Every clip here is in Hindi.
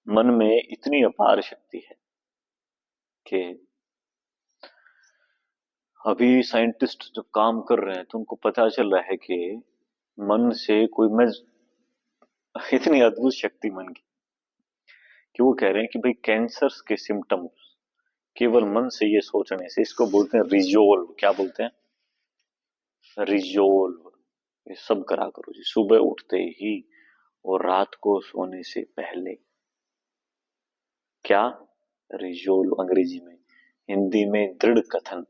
मन में इतनी अपार शक्ति है कि अभी साइंटिस्ट जब काम कर रहे हैं तो उनको पता चल रहा है कि मन से कोई मैं इतनी अद्भुत शक्ति मन की कि वो कह रहे हैं कि भाई कैंसर के सिम्टम्स केवल मन से ये सोचने से, इसको बोलते हैं रिजोल्व। क्या बोलते हैं? रिजोल्व। ये सब करा करो जी, सुबह उठते ही और रात को सोने से पहले। क्या? रिजोल्व अंग्रेजी में, हिंदी में दृढ़ कथन।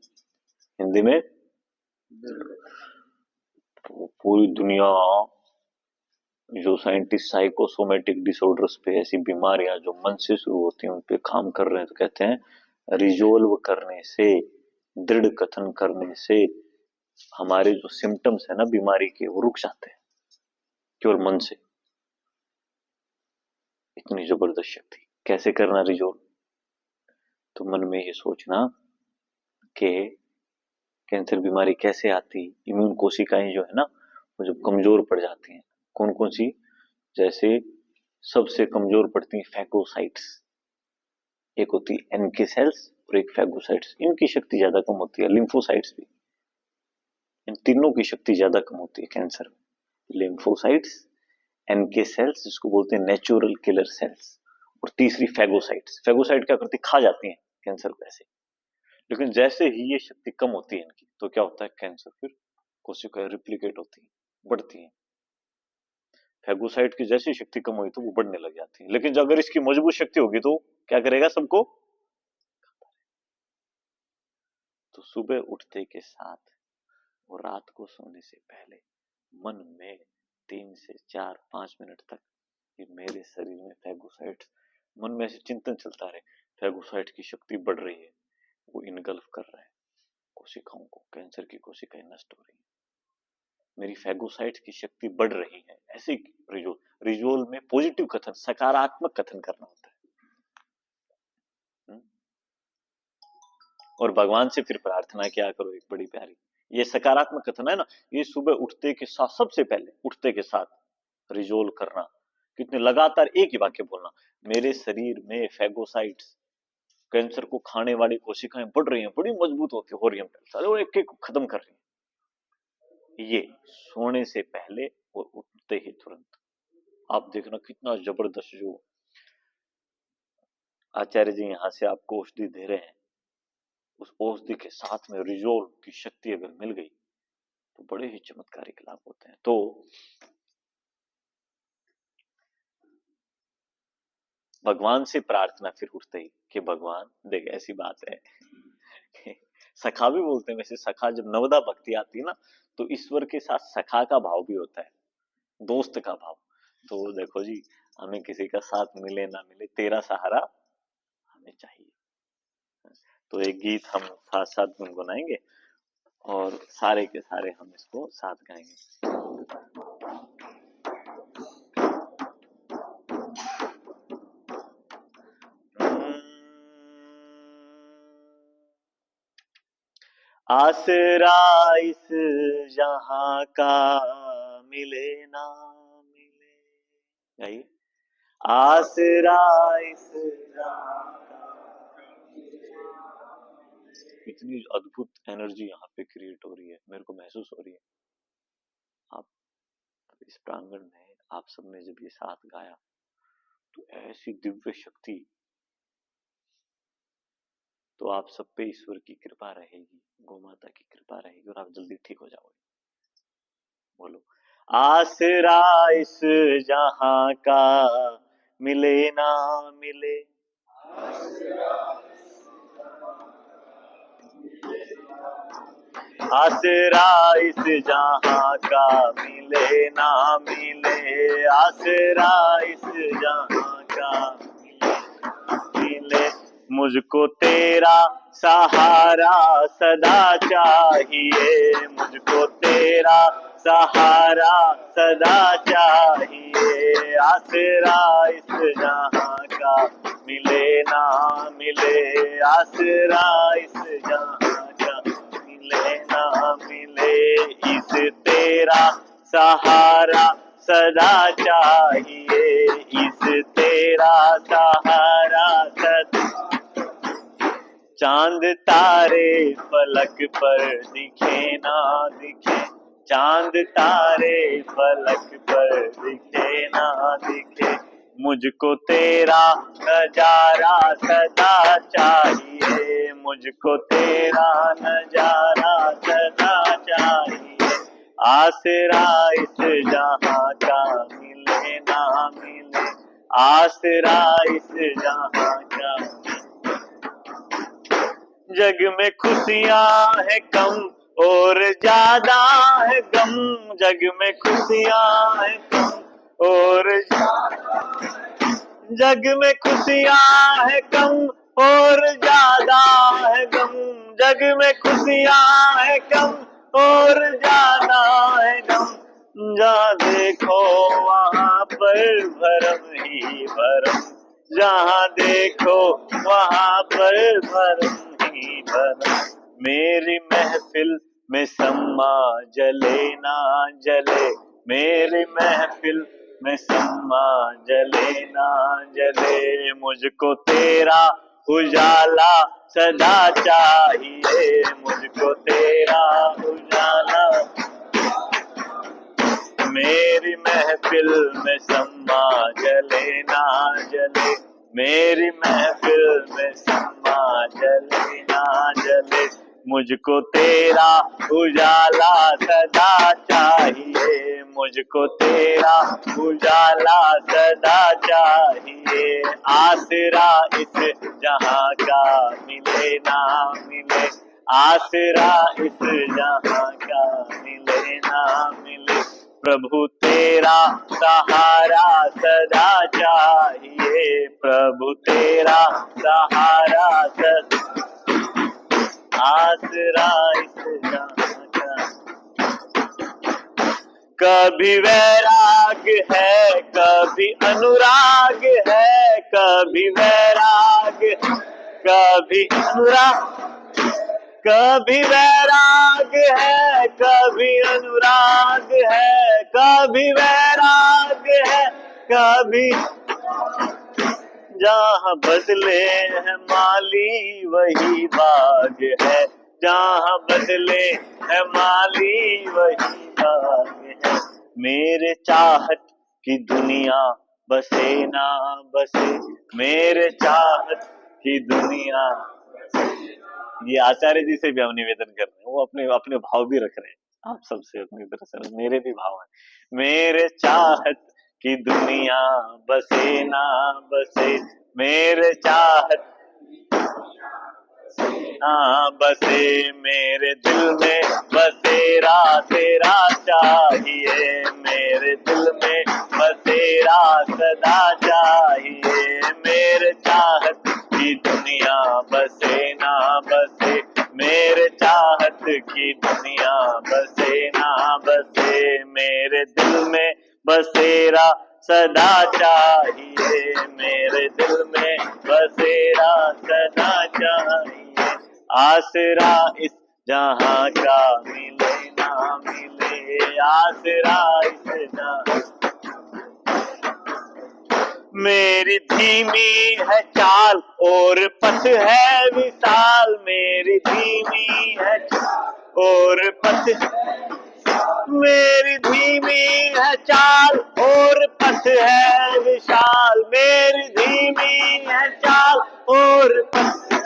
हिंदी में पूरी दुनिया जो साइंटिस्ट साइकोसोमेटिक डिसऑर्डर्स पे, ऐसी बीमारियां जो मन से शुरू होती हैं, उन पे काम कर रहे हैं, तो कहते हैं रिजोल्व करने से, दृढ़ कथन करने से हमारे जो सिम्टम्स है ना बीमारी के, वो रुक जाते हैं केवल मन से। इतनी जबरदस्त शक्ति। कैसे करना रिजोल्व? तो मन में ये सोचना कि कैंसर बीमारी कैसे आती, इम्यून कोशिकाएं जो है ना वो जब कमजोर पड़ जाती हैं। कौन कौन सी? जैसे सबसे कमजोर पड़ती हैं फैगोसाइट्स, एक होती है एनके सेल्स और एक फैगोसाइट्स। इनकी शक्ति ज्यादा कम होती है। लिम्फोसाइट्स भी, इन तीनों की शक्ति ज्यादा कम होती है कैंसर में। लिम्फोसाइट्स, एनके सेल्स जिसको बोलते हैं नेचुरल किलर सेल्स, और तीसरी फैगोसाइट्स। फैगोसाइट क्या करती है? खा जाती हैं कैंसर को ऐसे। लेकिन जैसे ही ये शक्ति कम होती है इनकी, तो क्या होता है? कैंसर फिर कोशिकाएं रिप्लिकेट होती हैं, बढ़ती हैं। फैगोसाइट की जैसी शक्ति कम हुई तो वो बढ़ने लग जाती है। लेकिन अगर इसकी मजबूत शक्ति होगी तो क्या करेगा? सबको। तो सुबह उठते के साथ और रात को सोने से पहले मन में 3 से 4 5 मिनट तक कि मेरे शरीर में फैगोसाइट, मन में ऐसे चिंतन चलता रहे, फैगोसाइट की शक्ति बढ़ रही है, वो इनगल्फ कर रहा है कोशिकाओं को, कैंसर की कोशिकाएं नष्ट हो रही है, मेरी फैगोसाइट की शक्ति बढ़ रही है। ऐसे रिजोल में पॉजिटिव कथन, सकारात्मक कथन करना होता है। और भगवान से फिर प्रार्थना क्या करो, एक बड़ी प्यारी, ये सकारात्मक कथन है ना, ये सुबह उठते के साथ, सबसे पहले उठते के साथ रिजोल्व करना। कितने लगातार एक ही वाक्य बोलना, मेरे शरीर में फैगोसाइट्स, कैंसर को खाने वाली कोशिकाएं बढ़ रही हैं, बड़ी मजबूत हो रही हैं, वो एक एक खत्म कर रही हैं। ये सोने से पहले और उठते ही तुरंत। आप देखना कितना जबरदस्त जो आचार्य जी यहाँ से आपको औषधि दे रहे हैं, उस औषधि के साथ में रिजोल्व की शक्ति अगर मिल गई तो बड़े ही चमत्कारिक लाभ होते हैं। तो भगवान से प्रार्थना फिर उठते ही कि भगवान देख, ऐसी बात है सखा भी बोलते हैं वैसे, सखा जब नवदा भक्ति आती है ना, तो ईश्वर के साथ सखा का भाव भी होता है, दोस्त का भाव। तो देखो जी, हमें किसी का साथ मिले ना मिले, तेरा सहारा हमें चाहिए। तो एक गीत हम साथ साथ गुनगुनाएंगे और सारे के सारे हम इसको साथ गाएंगे। आसरा इस जहां का मिले ना मिले, गाइए। आसरा इस जहां का, इतनी अद्भुत एनर्जी यहाँ पे क्रिएट हो रही है, मेरे को महसूस हो रही है। आप इस प्रांगण में आप सबने जब ये साथ गाया तो ऐसी दिव्य शक्ति, तो आप सब पे ईश्वर की कृपा रहेगी, गौ माता की कृपा रहेगी और आप जल्दी ठीक हो जाओगे। बोलो, आसरा इस जहां का मिले ना मिले, आसरा इस जहां का मिले ना मिले, आसरा इस जहां का मिले, मुझको तेरा सहारा सदा चाहिए, मुझको तेरा सहारा सदा चाहिए, आसरा इस जहां का मिले ना मिले, आसरा इस जहां का मिले ना मिले, इस तेरा सहारा सदा चाहिए, इस तेरा सहारा सदा। चांद तारे फलक पर दिखे ना दिखे, चांद तारे फलक पर दिखे ना दिखे, मुझको तेरा नजारा सदा चाहिए, मुझको तेरा नजारा सदा चाहिए। आसरा इस जहां का मिले ना मिले, आसरा इस जहां का। जग में खुशियां है कम और ज्यादा है गम, जग में खुशियां है कम और जग में खुशियां है कम और ज्यादा है गम, जग में खुशियां है कम और ज्यादा है गम। जहाँ देखो वहाँ पर भरम ही भरम, जहाँ देखो वहाँ पर भरम ही भरम। मेरी महफिल में सम्मा जले ना जले, मेरी महफिल में सम्मा जले ना जले, मुझको तेरा उजाला सदा चाहिए, मुझको तेरा उजाला। मेरी महफिल में सम्मा जले ना जले, मेरी महफिल में सम्मा जले ना जले, मुझको तेरा उजाला सदा चाहिए, मुझको तेरा उजाला सदा चाहिए। आसरा इस जहां का मिले ना मिले, आसरा इस जहां का मिले ना मिले, प्रभु तेरा सहारा सदा चाहिए, प्रभु तेरा सहारा सदा। आसरा इस जहां का। कभी वैराग है कभी अनुराग है, कभी वैराग कभी अनुराग, कभी वैराग है कभी अनुराग है, कभी वैराग है कभी। जहाँ बदले है माली वही बाग है, जहाँ बदले है माली वही बाग है। मेरे चाहत की दुनिया बसे ना बसे, मेरे चाहत की दुनिया। ये आचार्य जी से भी हम निवेदन कर रहे हैं, वो अपने अपने भाव भी रख रहे हैं आप सबसे अपनी तरफ से, मेरे भी भाव हैं। मेरे चाहत की दुनिया बसे ना बसे, मेरे चाहत ना बसे, मेरे दिल में बसेरा तेरा चाहिए, मेरे दिल में बसेरा सदा चाहिए। मेरे चाहत की दुनिया बसे ना बसे, मेरे चाहत की दुनिया बसे ना बसे, मेरे दिल में बसेरा सदा चाहिए, मेरे दिल में बसेरा सदा चाहिए। आसरा इस जहां का मिले ना मिले, आसरा इस जहां। मेरी धीमी है चाल और पथ है विशाल, मेरी धीमी है चाल और पथ, मेरी धीमी है चाल और पथ है विशाल, मेरी धीमी है चाल और पथ।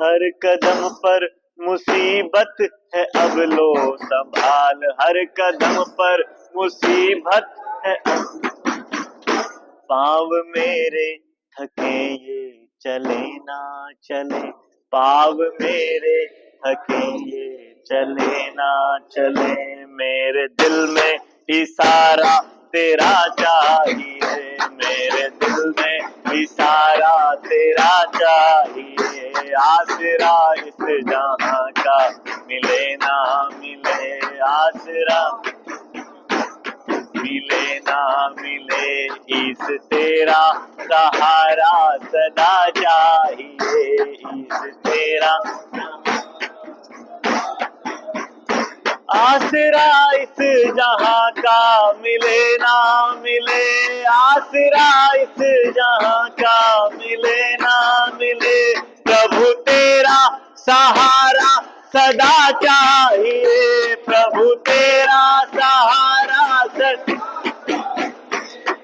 हर कदम पर मुसीबत है अब लो संभाल, हर कदम पर मुसीबत है। पाँव मेरे थके ये चले ना चले, पाँव मेरे थके ये चले ना चले, मेरे दिल में इशारा तेरा चाहिए, मेरे दिल में इशारा तेरा चाहिए। आसरा इस जहां का मिले ना मिले, आसरा मिले ना मिले, इस तेरा सहारा सदा चाहिए, इस तेरा। आसरा इस जहां का मिले ना मिले, आसरा इस जहां का मिले ना मिले, प्रभु तेरा सहारा सदा चाहिए, प्रभु तेरा सहारा सदा।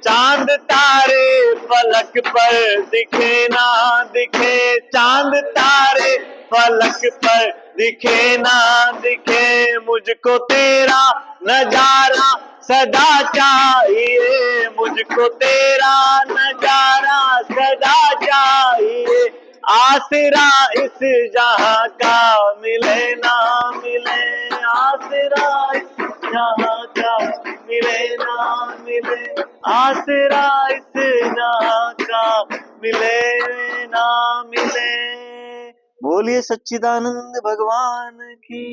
चांद तारे फलक पर दिखे ना दिखे, चांद तारे फलक पर दिखे ना दिखे, मुझको तेरा नजारा सदा चाहिए, मुझको तेरा नजारा सदा चाहिए, आसरा इस जहां का मिले ना मिले, आसरा इस जहां का मिले ना मिले, आसरा इस जहां का मिले ना मिले। बोलिए सच्चिदानंद भगवान की।